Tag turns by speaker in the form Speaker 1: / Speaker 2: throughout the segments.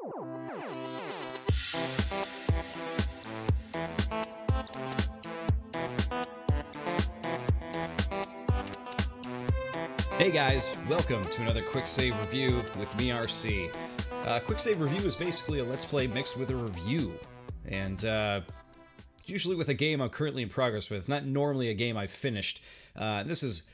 Speaker 1: Hey guys, welcome to another Quicksave Review with me, RC. Quicksave Review is basically a Let's Play mixed with a review, and usually with a game I'm currently in progress with. It's not normally a game I've finished. This is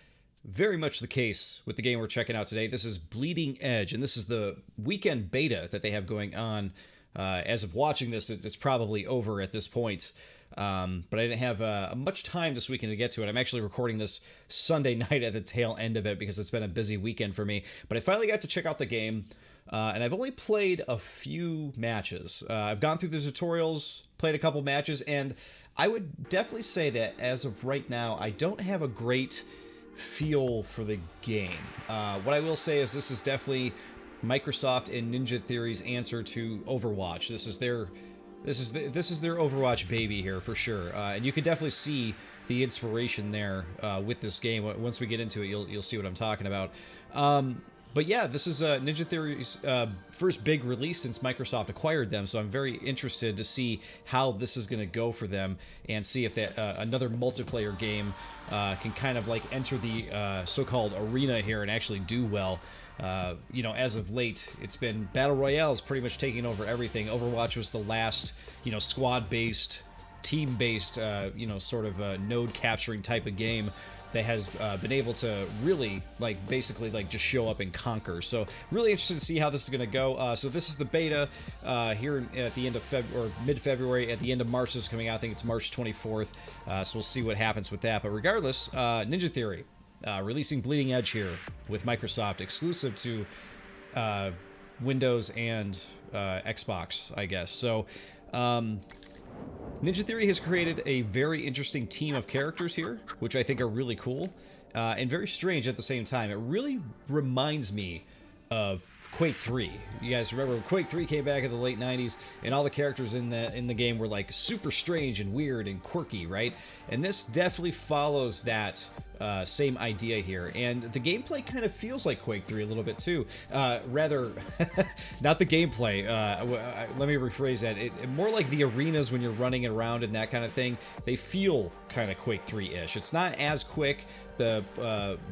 Speaker 1: very much the case with the game we're checking out today. This is Bleeding Edge, and this is the weekend beta that they have going on. As of watching this, it's probably over at this point. But I didn't have much time this weekend to get to it. I'm actually recording this Sunday night at the tail end of it because it's been a busy weekend for me. But I finally got to check out the game, and I've only played a few matches. I've gone through the tutorials, played a couple matches, and I would definitely say that as of right now, I don't have a great feel for the game. What I will say is this is definitely Microsoft and Ninja Theory's answer to Overwatch. This is their Overwatch baby here for sure, and you can definitely see the inspiration there with this game. Once we get into it, you'll see what I'm talking about. But yeah, this is Ninja Theory's first big release since Microsoft acquired them, so I'm very interested to see how this is going to go for them and see if that another multiplayer game can kind of like enter the so-called arena here and actually do well. You know, as of late, it's been Battle Royales pretty much taking over everything. Overwatch was the last, squad-based, team-based, sort of node capturing type of game that has been able to really, basically just show up and conquer. So really interested to see how this is going to go. So this is the beta here at the end of February, or mid-February. At the end of March, this is coming out. I think it's March 24th. So we'll see what happens with that. But regardless, Ninja Theory. Releasing Bleeding Edge here with Microsoft, exclusive to Windows and Xbox, I guess. So, Ninja Theory has created a very interesting team of characters here, which I think are really cool and very strange at the same time. It really reminds me of Quake 3. You guys remember Quake 3 came back in the late 90s, and all the characters in the game were like super strange and weird and quirky, right? And this definitely follows that same idea here, and the gameplay kind of feels like Quake 3 a little bit too. Rather, not the gameplay. Let me rephrase that. It more like the arenas when you're running around and that kind of thing. They feel kind of Quake 3-ish. It's not as quick. The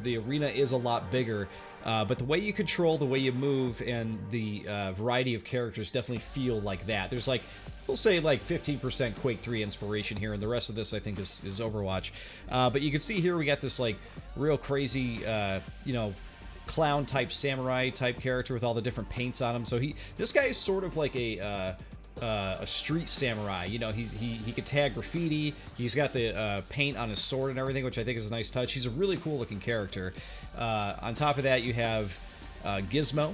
Speaker 1: arena is a lot bigger. But the way you control, the way you move, and the variety of characters definitely feel like that. There's we'll say 15% Quake 3 inspiration here, and the rest of this I think is Overwatch. But you can see here we got this real crazy, clown type samurai type character with all the different paints on him. So this guy is sort of like a street samurai. He could tag graffiti. He's got the paint on his sword and everything, which I think is a nice touch. He's a really cool looking character. On top of that, you have Gizmo.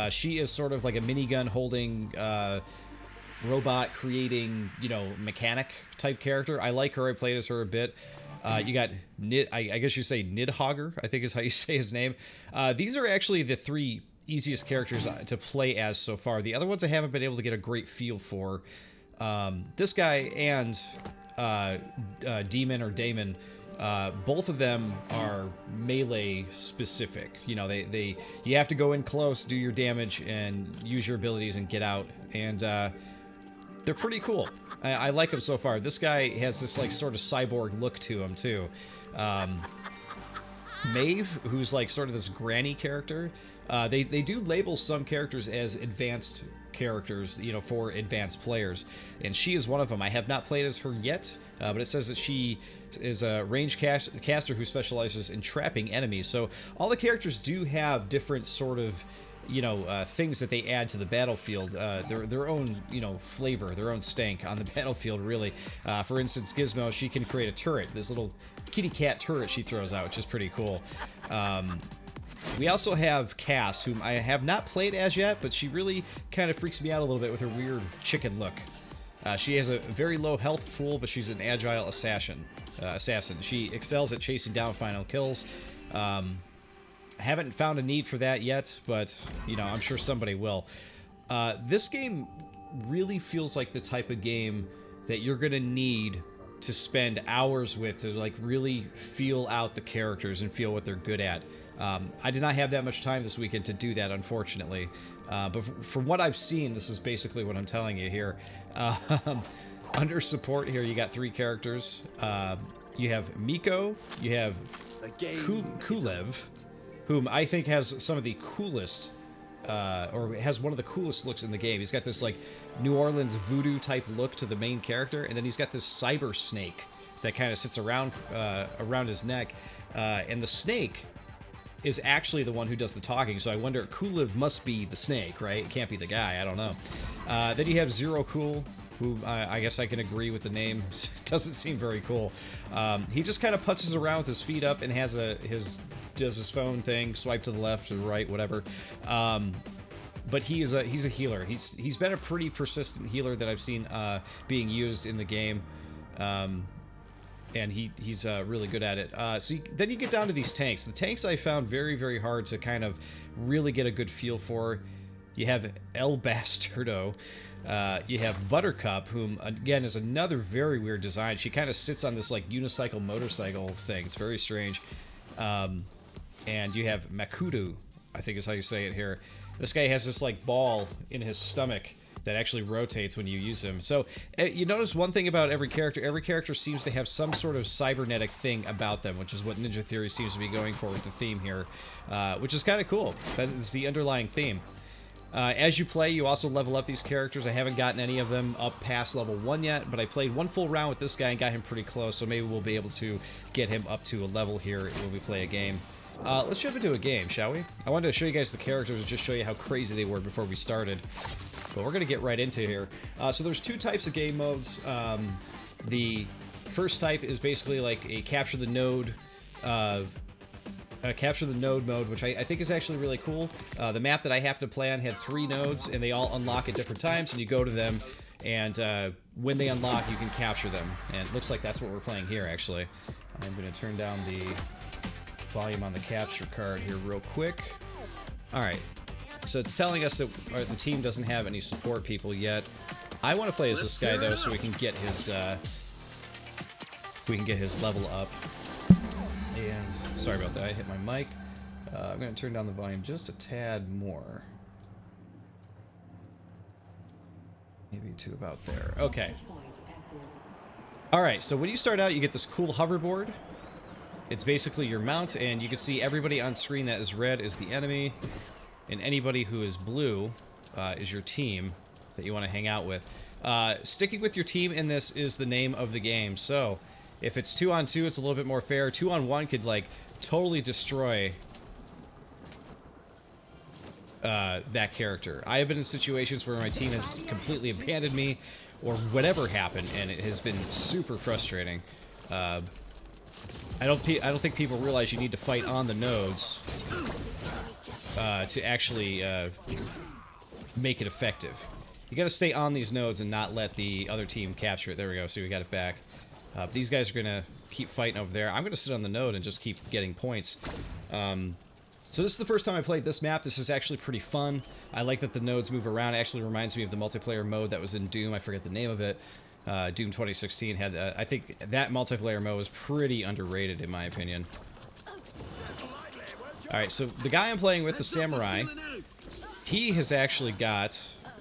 Speaker 1: She is sort of like a minigun holding robot creating, mechanic type character. I like her. I played as her a bit. You got I guess you say Nidhogger, I think is how you say his name. These are actually the three easiest characters to play as so far. The other ones I haven't been able to get a great feel for. This guy and Demon or Damon, both of them are melee specific. You have to go in close, do your damage, and use your abilities and get out. And they're pretty cool. I like them so far. This guy has this sort of cyborg look to him too. Maeve, who's sort of this granny character. They do label some characters as advanced characters, for advanced players, and she is one of them. I have not played as her yet, but it says that she is a range caster who specializes in trapping enemies. So all the characters do have different sort of things that they add to the battlefield, their own, flavor, their own stank on the battlefield, really. For instance, Gizmo, she can create a turret, this little kitty cat turret she throws out, which is pretty cool. We also have Cass, whom I have not played as yet, but she really kind of freaks me out a little bit with her weird chicken look. She has a very low health pool, but she's an agile assassin. She excels at chasing down final kills. I haven't found a need for that yet, but, I'm sure somebody will. This game really feels like the type of game that you're going to need to spend hours with to, really feel out the characters and feel what they're good at. I did not have that much time this weekend to do that, unfortunately. But from what I've seen, this is basically what I'm telling you here. Under support here, you got 3 characters. You have Miko, you have Kulev, whom I think has some of the coolest, or has one of the coolest looks in the game. He's got this, like, New Orleans voodoo type look to the main character, and then he's got this cyber snake that kind of sits around his neck, and the snake is actually the one who does the talking, so I wonder, Kulev must be the snake, right? It can't be the guy, I don't know. Then you have Zero Cool, who I guess I can agree with the name. Doesn't seem very cool. He just kind of putzes around with his feet up and has does his phone thing, swipe to the left, to the right, whatever. But he's a healer. He's been a pretty persistent healer that I've seen being used in the game. And he's really good at it. Then you get down to these tanks. The tanks I found very, very hard to kind of really get a good feel for. You have El Bastardo. You have Buttercup, whom, again, is another very weird design. She kind of sits on this, like, unicycle motorcycle thing. It's very strange. And you have Makudu, I think is how you say it here. This guy has this, like, ball in his stomach that actually rotates when you use him. So, you notice one thing about every character. Every character seems to have some sort of cybernetic thing about them, which is what Ninja Theory seems to be going for with the theme here, which is kind of cool. That is the underlying theme. As you play, you also level up these characters. I haven't gotten any of them up past level 1 yet, but I played one full round with this guy and got him pretty close, so maybe we'll be able to get him up to a level here when we play a game. Let's jump into a game, shall we? I wanted to show you guys the characters and just show you how crazy they were before we started. But we're going to get right into here. So there's 2 types of game modes. The first type is basically like a capture the node mode, which I think is actually really cool. The map that I happened to play on had 3 nodes, and they all unlock at different times, and you go to them, and when they unlock, you can capture them. And it looks like that's what we're playing here, actually. I'm going to turn down the volume on the capture card here real quick. Alright, so it's telling us that the team doesn't have any support people yet. I want to play as this guy, though, so we can get his level up. And sorry about that, I hit my mic. I'm going to turn down the volume just a tad more. Maybe to about there. Okay. Alright, so when you start out, you get this cool hoverboard. It's basically your mount, and you can see everybody on screen that is red is the enemy, and anybody who is blue is your team that you want to hang out with. Sticking with your team in this is the name of the game, so if it's 2-on-2, it's a little bit more fair. 2-on-1 could, like, totally destroy that character. I have been in situations where my team has completely abandoned me, or whatever happened, and it has been super frustrating. I don't think people realize you need to fight on the nodes to actually make it effective. You got to stay on these nodes and not let the other team capture it. There we go. See, we got it back. These guys are gonna keep fighting over there. I'm gonna sit on the node and just keep getting points. So this is the first time I played this map. This is actually pretty fun. I like that the nodes move around. It actually reminds me of the multiplayer mode that was in Doom. I forget the name of it. Doom 2016 had, I think that multiplayer mode was pretty underrated in my opinion. Alright, so the guy I'm playing with, the Samurai, he has actually got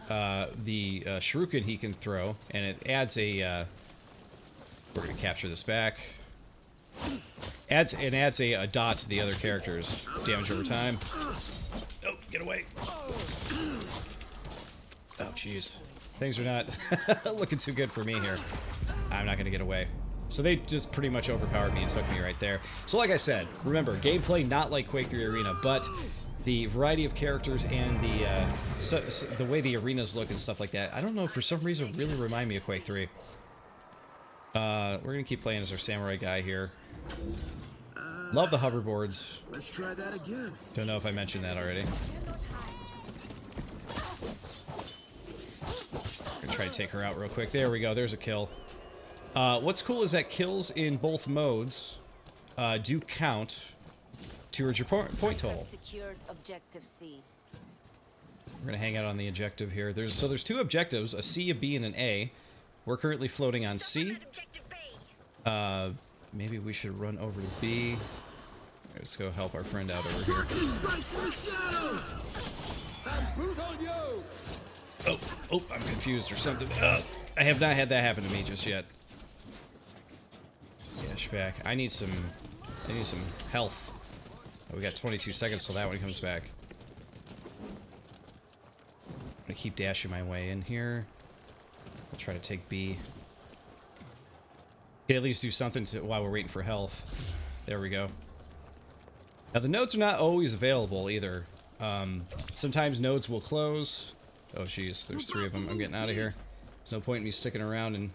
Speaker 1: the shuriken he can throw, and it adds a, we're going to capture this back. Adds a dot to the other characters. Damage over time. Oh, get away. Oh, jeez. Things are not looking too good for me here. I'm not going to get away. So they just pretty much overpowered me and took me right there. So like I said, remember, gameplay not like Quake 3 Arena, but the variety of characters and the way the arenas look and stuff like that, I don't know, for some reason really remind me of Quake 3. We're going to keep playing as our samurai guy here. Love the hoverboards.
Speaker 2: Let's try that again.
Speaker 1: Don't know if I mentioned that already. Gonna try to take her out real quick. There we go. There's a kill. What's cool is that kills in both modes do count towards your point total.
Speaker 3: Secured objective C.
Speaker 1: We're gonna hang out on the objective here. There's 2 objectives: a C, a B, and an A. We're currently floating on C. Maybe we should run over to B. Let's go help our friend out over here. Oh, I'm confused or something. I have not had that happen to me just yet. Dash back. I need some health. Oh, we got 22 seconds till that one comes back. I'm gonna keep dashing my way in here. I'll try to take B. Can at least do something while we're waiting for health. There we go. Now the nodes are not always available either. Sometimes nodes will close. Oh jeez, there's 3 of them. I'm getting out of here. There's no point in me sticking around and...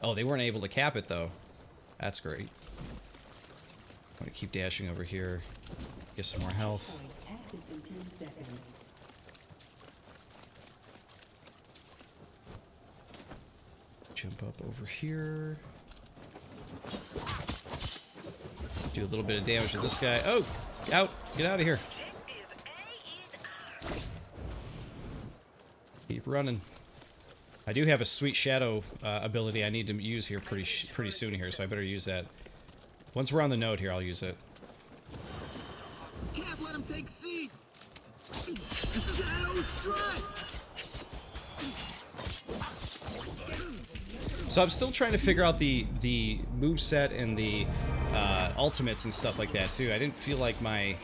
Speaker 1: Oh, they weren't able to cap it though. That's great. I'm gonna keep dashing over here. Get some more health. Jump up over here. Do a little bit of damage to this guy. Oh! Out! Get out of here. Keep running. I do have a sweet shadow ability I need to use here pretty soon here, so I better use that. Once we're on the node here, I'll use it.
Speaker 2: Can't let him take C. Shadow strike.
Speaker 1: So I'm still trying to figure out the moveset and the ultimates and stuff like that too. I didn't feel like my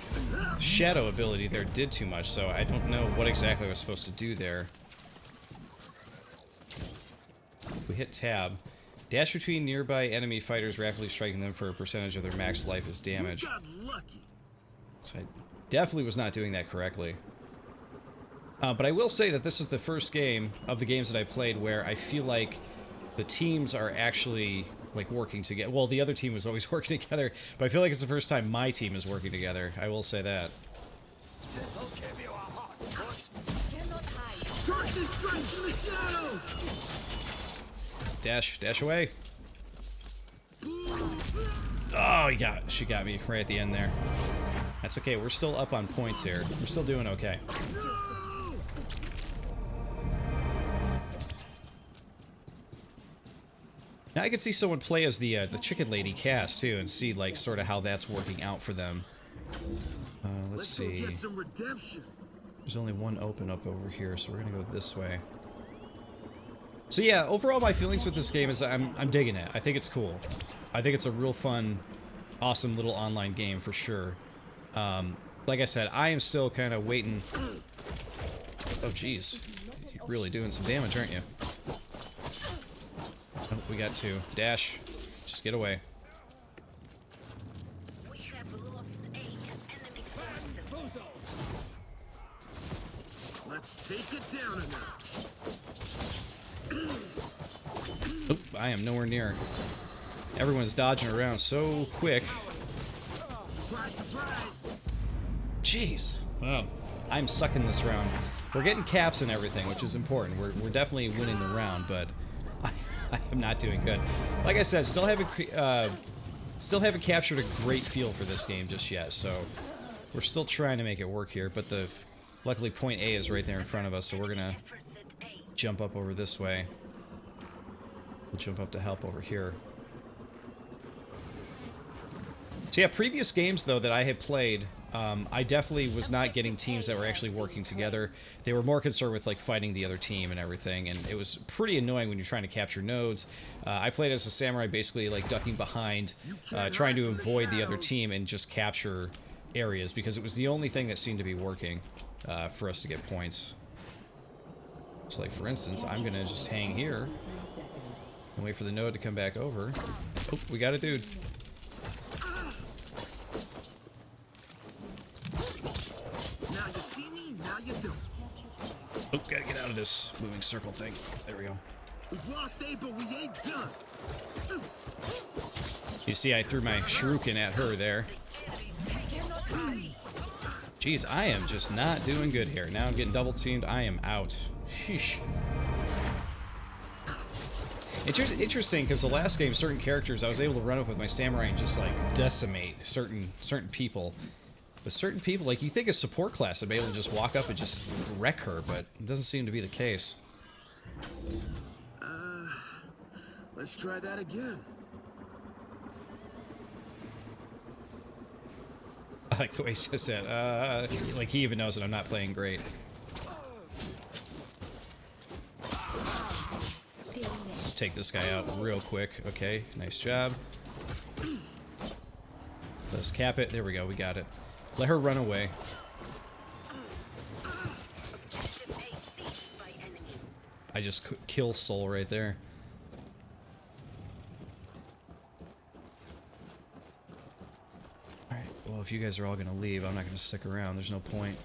Speaker 1: shadow ability there did too much, so I don't know what exactly I was supposed to do there. We hit tab. Dash between nearby enemy fighters, rapidly striking them for a percentage of their max life as damage. So I definitely was not doing that correctly. But I will say that this is the first game of the games that I played where I feel like the teams are actually like working together. Well, the other team was always working together, but I feel like it's the first time my team is working together. I will say that. Dash away. Oh, she got me right at the end there. That's okay. We're still up on points here. We're still doing okay. Now I could see someone play as the chicken lady cast too, and see like sort of how that's working out for them. Let's see. There's only one open up over here, so we're gonna go this way. So yeah, overall my feelings with this game is I'm digging it. I think it's cool. I think it's a real fun, awesome little online game for sure. Like I said, I am still kind of waiting. Oh jeez, you're really doing some damage, aren't you? Oh, we got 2. Dash. Just get away.
Speaker 3: We have lost 8 enemy forces.
Speaker 2: Let's take it down a notch.
Speaker 1: Oh, I am nowhere near. Everyone's dodging around so quick.
Speaker 2: Surprise, surprise.
Speaker 1: Jeez. Wow. I'm sucking this round. We're getting caps and everything, which is important. We're definitely winning the round, but I am not doing good. Like I said, still haven't captured a great feel for this game just yet, so we're still trying to make it work here, but luckily point A is right there in front of us, so we're gonna jump up over this way. We'll jump up to help over here. So yeah, previous games though that I had played, I definitely was not getting teams that were actually working together. They were more concerned with like fighting the other team and everything, and it was pretty annoying when you're trying to capture nodes. I played as a samurai, basically like ducking behind, trying to avoid the other team and just capture areas, because it was the only thing that seemed to be working for us to get points. So like for instance, I'm gonna just hang here and wait for the node to come back over. Oh, we got a dude.
Speaker 2: Now you see me, now you don't.
Speaker 1: Oh, gotta get out of this moving circle thing. There we go.
Speaker 2: We've lost A, but we ain't done.
Speaker 1: You see, I threw my shuriken at her there. Jeez, I am just not doing good here. Now I'm getting double teamed. I am out. Sheesh. It's interesting because the last game, certain characters, I was able to run up with my samurai and just like decimate certain people. But certain people, like you think a support class would be able to just walk up and just wreck her, but it doesn't seem to be the case.
Speaker 2: Let's try that again.
Speaker 1: like the way he says that. Like he even knows that I'm not playing great. Let's take this guy out real quick. Okay, nice job. Let's cap it. There we go, we got it. Let her run away. I just kill Soul right there. Alright, well if you guys are all gonna leave, I'm not gonna stick around. There's no point.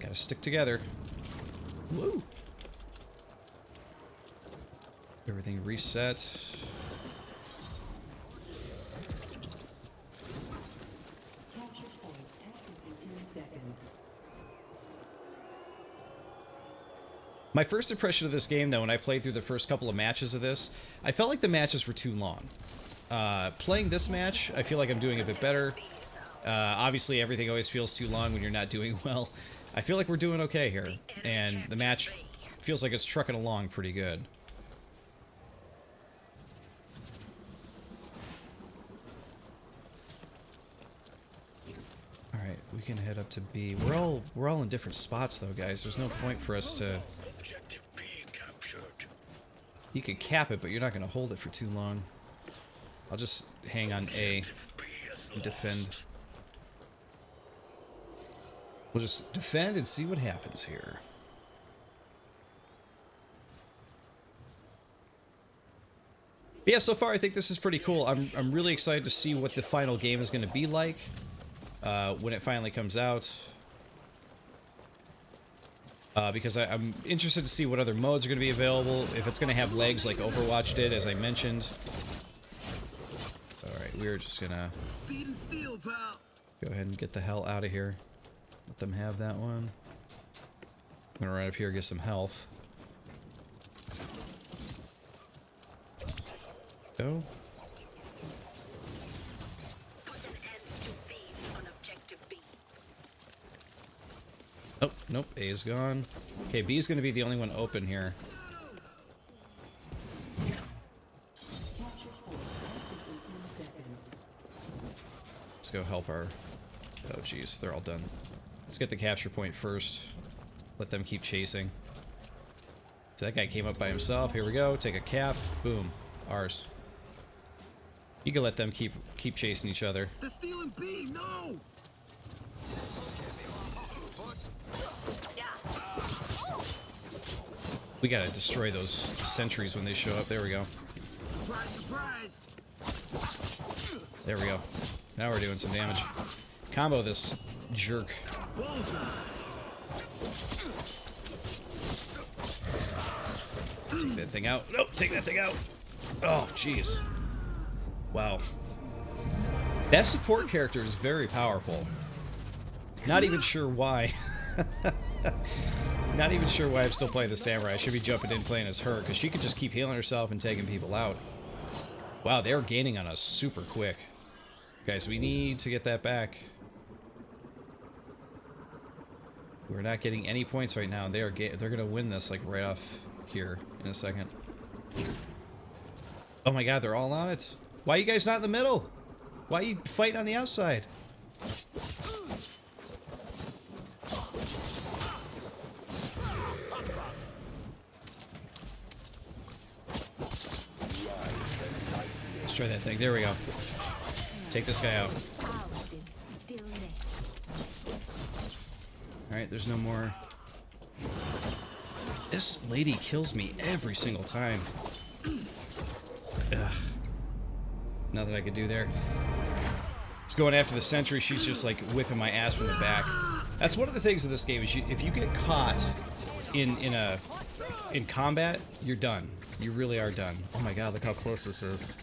Speaker 1: Gotta stick together. Woo! Everything reset. My first impression of this game, though, when I played through the first couple of matches of this, I felt like the matches were too long. Playing this match, I feel like I'm doing a bit better. Obviously, everything always feels too long when you're not doing well. I feel like we're doing okay here, and the match feels like it's trucking along pretty good. Alright, we can head up to B. We're all in different spots, though, guys. There's no point for us to... You can cap it, but you're not going to hold it for too long. I'll just hang on A and defend. We'll just defend and see what happens here. But yeah, so far I think this is pretty cool. I'm really excited to see what the final game is going to be like when it finally comes out. Because I'm interested to see what other modes are going to be available, if it's going to have legs like Overwatch did, as I mentioned. Alright, we're just going to go ahead and get the hell out of here. Let them have that one. I'm going to run up here and get some health. Go. Oh, nope, A is gone. Okay, B is going to be the only one open here. Let's go help our... Oh, jeez, they're all done. Let's get the capture point first. Let them keep chasing. So that guy came up by himself. Here we go. Take a cap. Boom. Ours. You can let them keep chasing each other.
Speaker 2: They're stealing B, no!
Speaker 1: We gotta destroy those sentries when they show up. There we go.
Speaker 2: Surprise, surprise!
Speaker 1: There we go. Now we're doing some damage. Combo this jerk.
Speaker 2: Bullseye!
Speaker 1: Take that thing out. Nope, take that thing out. Oh, jeez. Wow. That support character is very powerful. Not even sure why. Not even sure why I'm still playing the Samurai. I should be jumping in playing as her, because she could just keep healing herself and taking people out. Wow, they're gaining on us super quick. Guys, we need to get that back. We're not getting any points right now. They're gonna win this like right off here in a second. Oh my god, they're all on it. Why are you guys not in the middle? Why are you fighting on the outside? Let's try that thing. There we go. Take this guy out. Alright, there's no more. This lady kills me every single time. Ugh. Nothing I could do there. It's going after the sentry. She's just like whipping my ass from the back. That's one of the things of this game is if you get caught in combat, you're done. You really are done. Oh my god, look how close this is.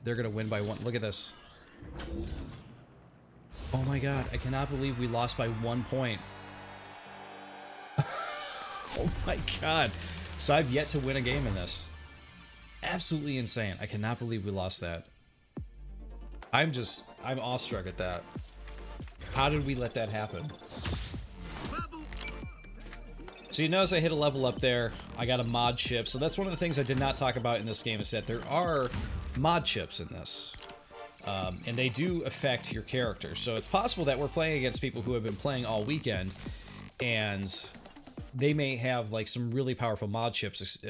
Speaker 1: They're gonna win by one. Look at this. Oh my god, I cannot believe we lost by 1 point. Oh my god. So I've yet to win a game in this. Absolutely insane. I cannot believe we lost that. I'm awestruck at that. How did we let that happen? So you notice I hit a level up there. I got a mod chip. So that's one of the things I did not talk about in this game is that there are mod chips in this. And they do affect your character. So it's possible that we're playing against people who have been playing all weekend, and they may have like some really powerful mod chips,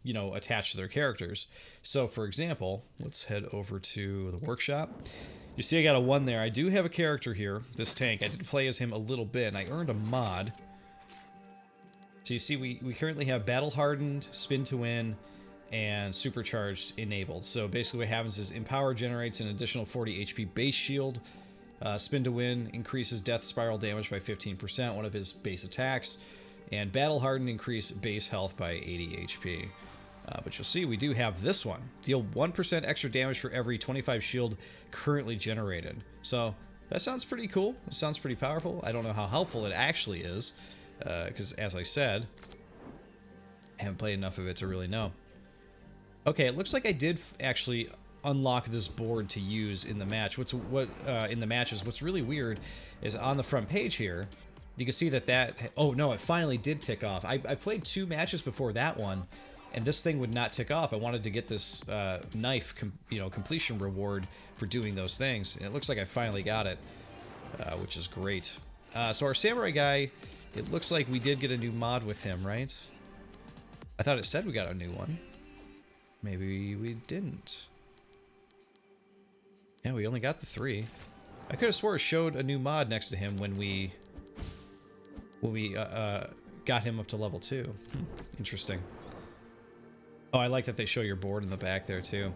Speaker 1: you know, attached to their characters. So for example, let's head over to the workshop. You see I got a 1 there. I do have a character here, this tank. I did play as him a little bit, and I earned a mod. So you see we currently have Battle Hardened, Spin to Win, and Supercharged enabled. So basically what happens is Empower generates an additional 40 HP base shield. Spin to Win increases Death Spiral damage by 15%, one of his base attacks. And Battle Hardened increase base health by 80 HP. But you'll see we do have this one. Deal 1% extra damage for every 25 shield currently generated. So that sounds pretty cool. It sounds pretty powerful. I don't know how helpful it actually is. Because as I said, I haven't played enough of it to really know. Okay, it looks like I did actually unlock this board to use in the match. In the matches, what's really weird is on the front page here, you can see that oh no, it finally did tick off. I played 2 matches before that one, and this thing would not tick off. I wanted to get this knife, completion reward for doing those things, and it looks like I finally got it, which is great. So our samurai guy, it looks like we did get a new mod with him, right? I thought it said we got a new one. Maybe we didn't. Yeah, we only got the 3. I could have swore it showed a new mod next to him when we got him up to level 2. Interesting. Oh, I like that they show your board in the back there too.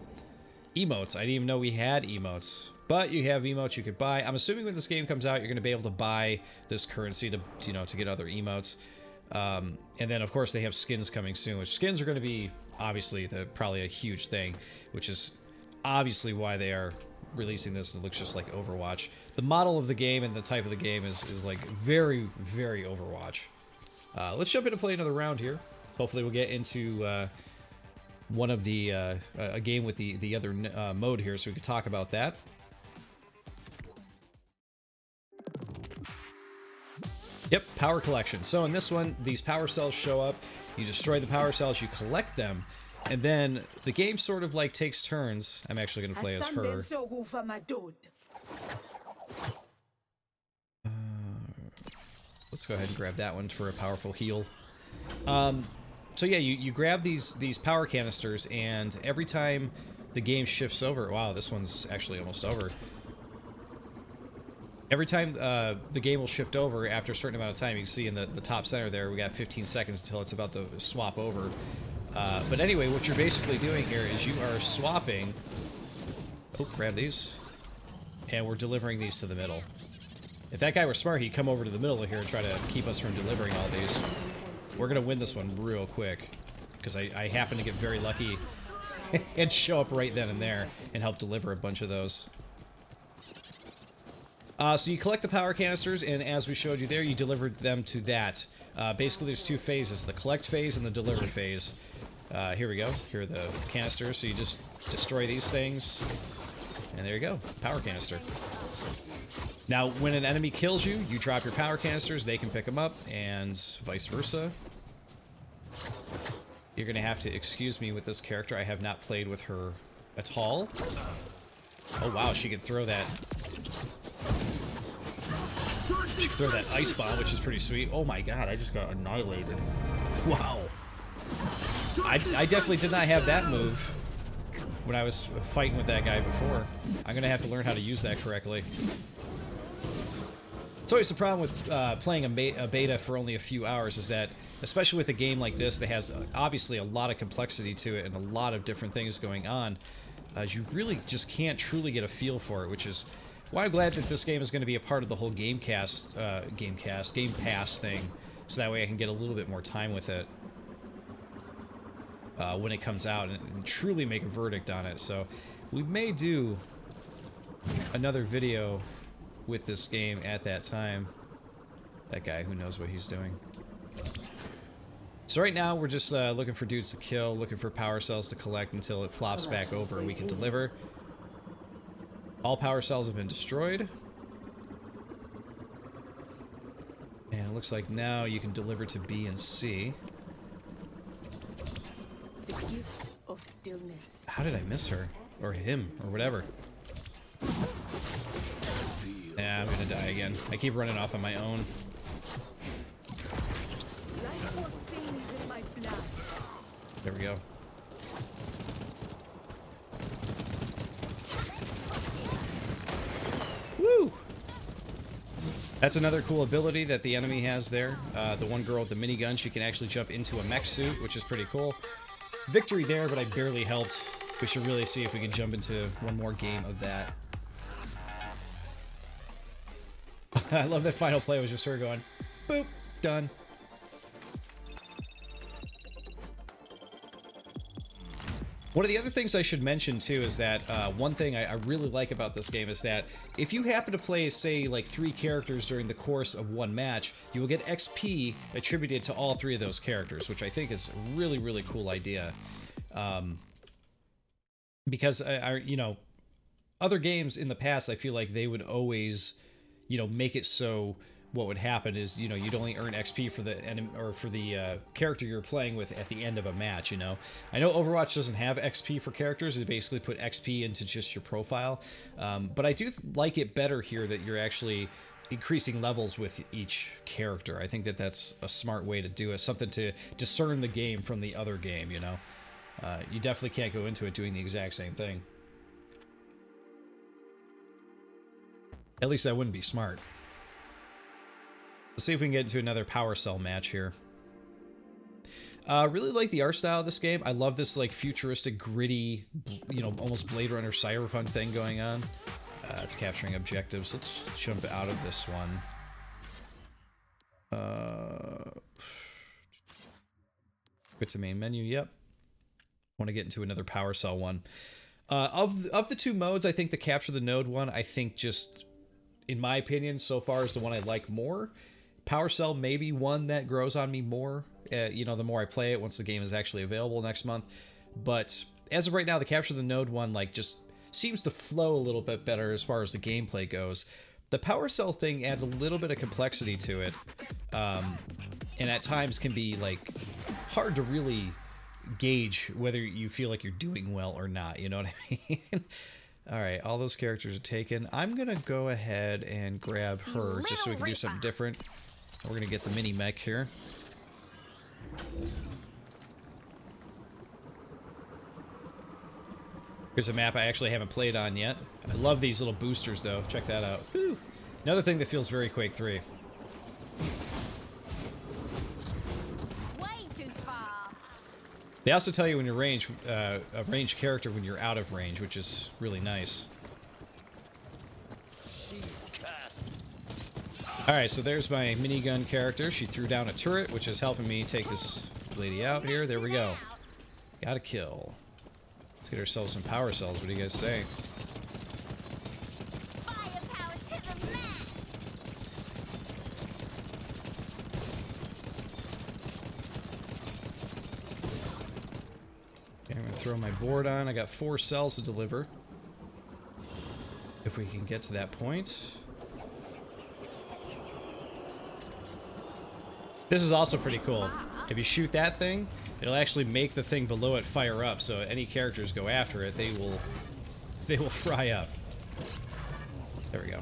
Speaker 1: Emotes. I didn't even know we had emotes. But you have emotes you could buy. I'm assuming when this game comes out, you're going to be able to buy this currency to to get other emotes. And then of course they have skins coming soon, which skins are going to be obviously probably a huge thing, which is obviously why they are releasing this, and it looks just like Overwatch. The model of the game and the type of the game is like very, very Overwatch. Let's jump in and play another round here. Hopefully we'll get into one of the a game with the other mode here, so we can talk about that. Yep, power collection. So in this one, these power cells show up. You destroy the power cells, you collect them, and then the game sort of like takes turns. I'm actually going to play as her. Let's go ahead and grab that one for a powerful heal. So yeah, you grab these power canisters, and every time the game shifts over... Wow, this one's actually almost over. Every time the game will shift over after a certain amount of time, you can see in the top center there, we got 15 seconds until it's about to swap over. But anyway, what you're basically doing here is you are swapping... Oh, grab these. And we're delivering these to the middle. If that guy were smart, he'd come over to the middle of here and try to keep us from delivering all these. We're going to win this one real quick, because I happen to get very lucky and show up right then and there and help deliver a bunch of those. So you collect the power canisters, and as we showed you there, you delivered them to that. Basically, there's 2 phases, the collect phase and the deliver phase. Here we go. Here are the canisters, so you just destroy these things, and there you go, power canister. Now, when an enemy kills you, you drop your power canisters, they can pick them up, and vice versa. You're going to have to excuse me with this character. I have not played with her at all. Oh wow, she can throw that... Throw that ice bomb, which is pretty sweet. Oh my god, I just got annihilated. Wow. I definitely did not have that move when I was fighting with that guy before. I'm going to have to learn how to use that correctly. It's always the problem with playing a beta for only a few hours, is that, especially with a game like this that has obviously a lot of complexity to it and a lot of different things going on, you really just can't truly get a feel for it, which is why I'm glad that this game is going to be a part of the whole Game Pass thing, so that way I can get a little bit more time with it when it comes out and truly make a verdict on it. So we may do another video with this game at that time. That guy, who knows what he's doing. So right now we're just looking for dudes to kill, looking for power cells to collect until it flops back over and we can deliver. All power cells have been destroyed. And it looks like now you can deliver to B and C.
Speaker 4: The gift of stillness.
Speaker 1: How did I miss her? Or him, or whatever. I'm gonna die again. I keep running off on my own. There we go. Woo! That's another cool ability that the enemy has there. The one girl with the minigun, she can actually jump into a mech suit, which is pretty cool. Victory there, but I barely helped. We should really see if we can jump into one more game of that. I love that final play was just her going, boop, done. One of the other things I should mention too is that one thing I really like about this game is that if you happen to play, say, like 3 characters during the course of one match, you will get XP attributed to all 3 of those characters, which I think is a really, really cool idea. Because you know, other games in the past, I feel like they would always, you know, make it so what would happen is, you know, you'd only earn XP for the enemy or for the character you're playing with at the end of a match, you know. I know Overwatch doesn't have XP for characters. They basically put XP into just your profile. But I do like it better here that you're actually increasing levels with each character. I think that that's a smart way to do it. Something to discern the game from the other game, you know. You definitely can't go into it doing the exact same thing. At least that wouldn't be smart. Let's see if we can get into another Power Cell match here. Really like the art style of this game. I love this like futuristic, gritty, you know, almost Blade Runner cyberpunk thing going on. It's capturing objectives. Let's jump out of this one. Quit to main menu. Yep. Want to get into another Power Cell one. Of the 2 modes, I think the Capture the Node one, I think just, in my opinion, so far is the one I like more. Power Cell may be one that grows on me more, you know, the more I play it once the game is actually available next month. But as of right now, the Capture the Node one, like, just seems to flow a little bit better as far as the gameplay goes. The Power Cell thing adds a little bit of complexity to it, and at times can be, like, hard to really gauge whether you feel like you're doing well or not, you know what I mean? Alright, all those characters are taken. I'm gonna go ahead and grab her just so we can do something different. We're gonna get the mini mech here. Here's a map I actually haven't played on yet. I love these little boosters though. Check that out. Woo. Another thing that feels very Quake 3. They also tell you when you're a ranged character when you're out of range, which is really nice. Alright, so there's my minigun character. She threw down a turret, which is helping me take this lady out here. There we go. Got a kill. Let's get ourselves some power cells. What do you guys say? Okay, I'm gonna throw my board on. I got 4 cells to deliver. If we can get to that point. This is also pretty cool. If you shoot that thing, it'll actually make the thing below it fire up, so any characters go after it, they will fry up. There we go.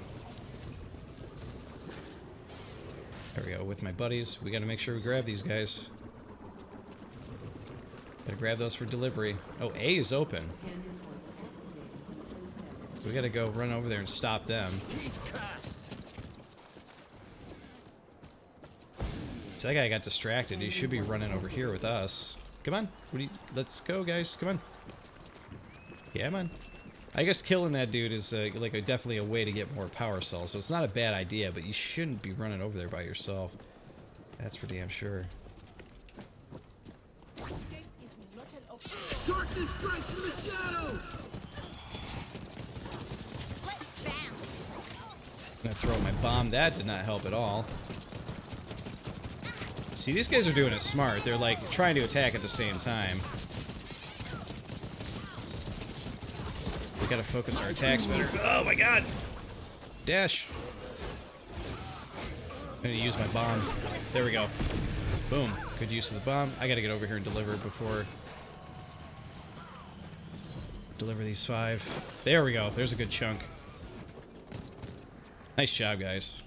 Speaker 1: There we go. With my buddies, we gotta make sure we grab these guys. Gotta grab those for delivery. Oh, A is open. So we gotta go run over there and stop them. So that guy got distracted. He should be running over here with us. Come on. Let's go, guys. Come on. Yeah, man. I guess killing that dude is definitely a way to get more power cells. So it's not a bad idea, but you shouldn't be running over there by yourself. That's for damn sure.
Speaker 2: Darkness strikes from the shadows!
Speaker 3: Let's bounce.
Speaker 1: I'm gonna throw my bomb. That did not help at all. See, these guys are doing it smart. They're like trying to attack at the same time. We gotta focus our attacks better. Oh my god! Dash! I'm gonna use my bombs. There we go. Boom. Good use of the bomb. I gotta get over here and deliver before... Deliver these 5. There we go. There's a good chunk. Nice job, guys.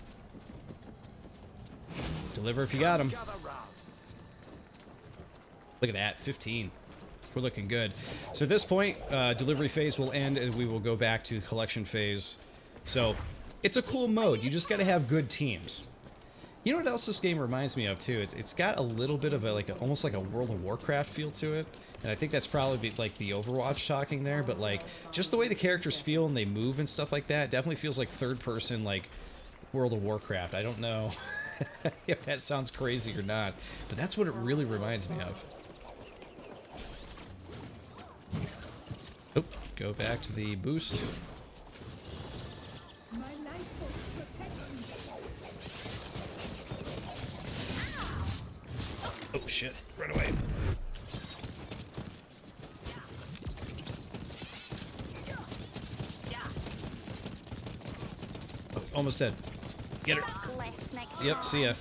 Speaker 1: Deliver if you got them. Look at that, 15. We're looking good. So at this point, delivery phase will end and we will go back to collection phase. So it's a cool mode. You just got to have good teams. You know what else this game reminds me of too? It's got a little bit of a almost like a World of Warcraft feel to it, and I think that's probably like the Overwatch talking there. But like just the way the characters feel and they move and stuff like that definitely feels like third person like World of Warcraft. I don't know if that sounds crazy or not, but that's what it really reminds me of. Oh, go back to the boost. Oh shit, run away. Oh, almost dead. Get her. Yep, see ya.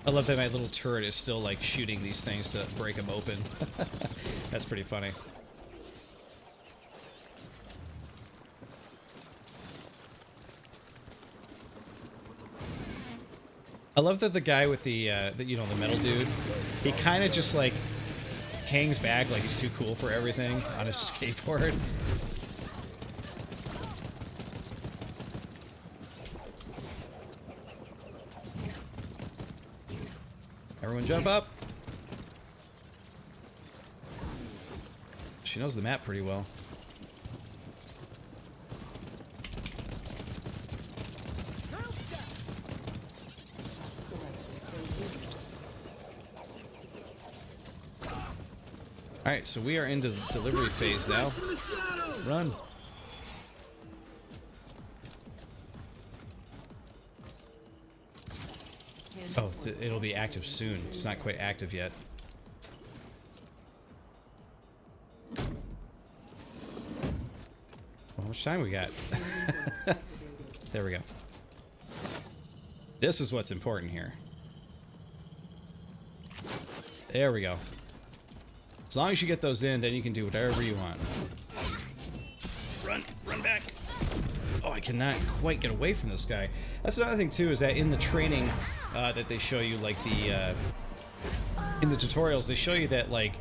Speaker 1: I love that my little turret is still like shooting these things to break them open. That's pretty funny. I love that the guy with the you know, the metal dude, he kind of just like hangs back like he's too cool for everything on his skateboard. Everyone jump up. She knows the map pretty well. Alright, so we are into the delivery phase now. Run. Oh, it'll be active soon. It's not quite active yet. Well, how much time we got? There we go. This is what's important here. There we go. As long as you get those in, then you can do whatever you want. Run! Run back! Oh, I cannot quite get away from this guy. That's another thing, too, is that in the training that they show you, like the... in the tutorials, they show you that, like,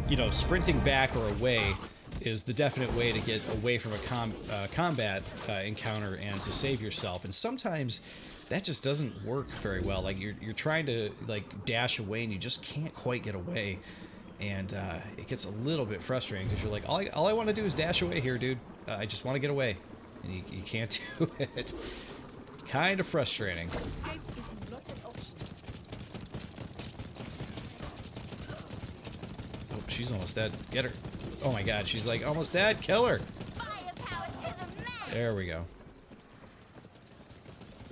Speaker 1: you know, sprinting back or away is the definite way to get away from a combat encounter and to save yourself. And sometimes that just doesn't work very well. Like, you're trying to, like, dash away and you just can't quite get away. And it gets a little bit frustrating because you're like, all I want to do is dash away here, dude. I just want to get away. And you can't do it. Kind of frustrating. Oh, she's almost dead. Get her. Oh my god, she's like almost dead. Kill her.
Speaker 3: Firepower to the max.
Speaker 1: There we go.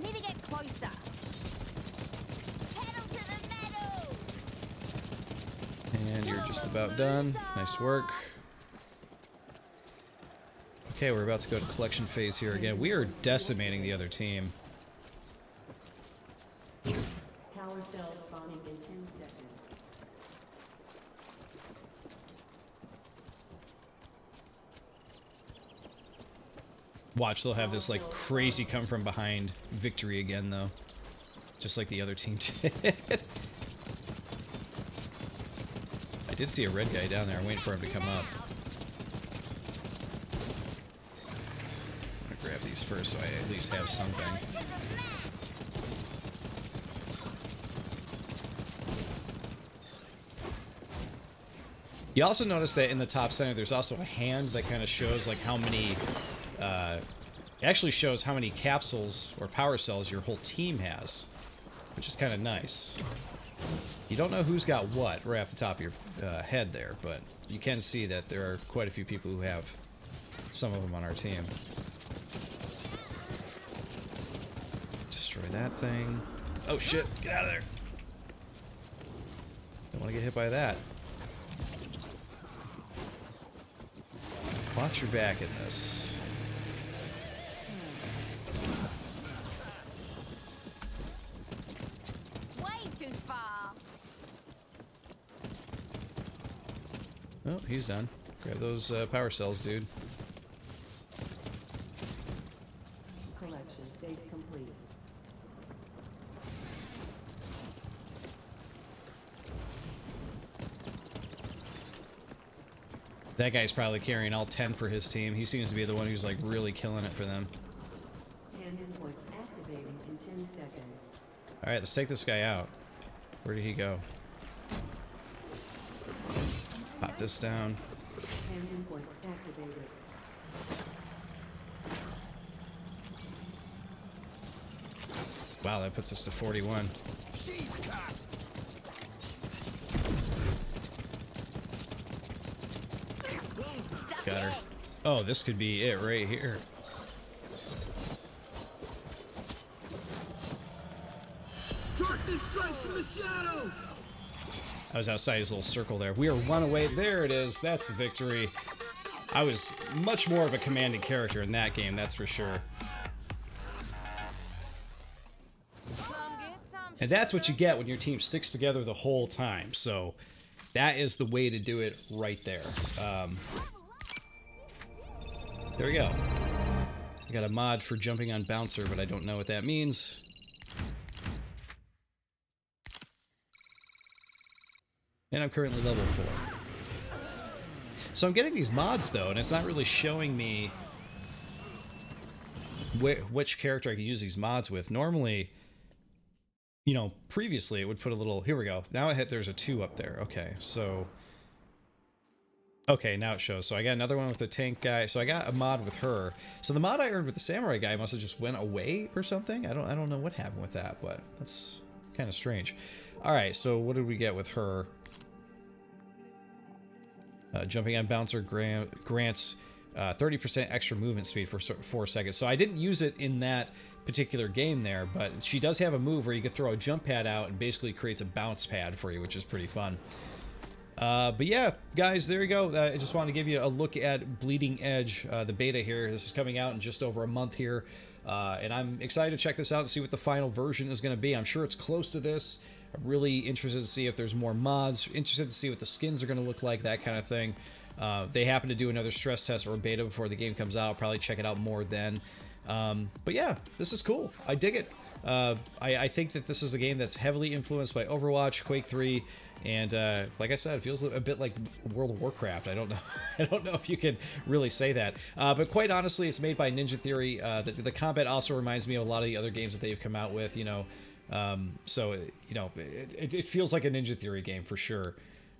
Speaker 3: Need to get closer. Pedal to the metal.
Speaker 1: And you're just about done. Nice work. Okay, we're about to go to collection phase here again. We are decimating the other team.
Speaker 4: Power cells spawning in 10 seconds.
Speaker 1: Watch, they'll have this like crazy come from behind victory again though. Just like the other team did. I did see a red guy down there. I'm waiting for him to come up. I'm gonna grab these first so I at least have something. You also notice that in the top center there's also a hand that kind of shows like how many it actually shows how many capsules or power cells your whole team has, which is kind of nice. You don't know who's got what right off the top of your head there, but you can see that there are quite a few people who have some of them on our team. Destroy that thing. Oh shit, get out of there. Don't want to get hit by that. Watch your back in this.
Speaker 3: Way too far.
Speaker 1: Oh, he's done. Grab those power cells, dude.
Speaker 4: Collection phase complete.
Speaker 1: That guy's probably carrying all 10 for his team. He seems to be the one who's like really killing it for them.
Speaker 4: Hand inputs activating in 10 seconds.
Speaker 1: All right, let's take this guy out. Where did he go? Pop this down.
Speaker 4: Hand inputs activated.
Speaker 1: Wow, that puts us to 41. Got her. Oh, this could be it right here.
Speaker 2: Darkness strikes from the shadows!
Speaker 1: I was outside his little circle there. We are one away. There it is. That's the victory. I was much more of a commanding character in that game, that's for sure. And that's what you get when your team sticks together the whole time. So that is the way to do it right there. There we go. I got a mod for jumping on bouncer, but I don't know what that means. And I'm currently level 4. So I'm getting these mods though, and it's not really showing me which character I can use these mods with. Normally, you know, previously it would put a little, here we go. Now there's a 2 up there. Okay, so, okay, now it shows. So I got another one with the tank guy. So I got a mod with her. So the mod I earned with the samurai guy must have just went away or something. I don't know what happened with that, but that's kind of strange. All right, so what did we get with her? Jumping on bouncer grants 30% extra movement speed for 4 seconds. So I didn't use it in that particular game there, but she does have a move where you can throw a jump pad out and basically creates a bounce pad for you, which is pretty fun. But yeah, guys, there you go. I just wanted to give you a look at Bleeding Edge, the beta here. This is coming out in just over a month here, and I'm excited to check this out and see what the final version is going to be. I'm sure it's close to this. I'm really interested to see if there's more mods, interested to see what the skins are going to look like, that kind of thing. They happen to do another stress test or beta before the game comes out. I'll probably check it out more then. But yeah, this is cool. I dig it. I think that this is a game that's heavily influenced by Overwatch, Quake 3, and like I said, it feels a bit like World of Warcraft. I don't know. I don't know if you can really say that. But quite honestly, it's made by Ninja Theory. The combat also reminds me of a lot of the other games that they've come out with. You know. So, you know, it feels like a Ninja Theory game for sure.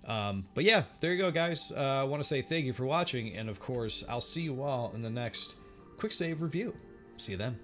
Speaker 1: But yeah, there you go, guys. I want to say thank you for watching, and of course, I'll see you all in the next Quicksave review. See you then.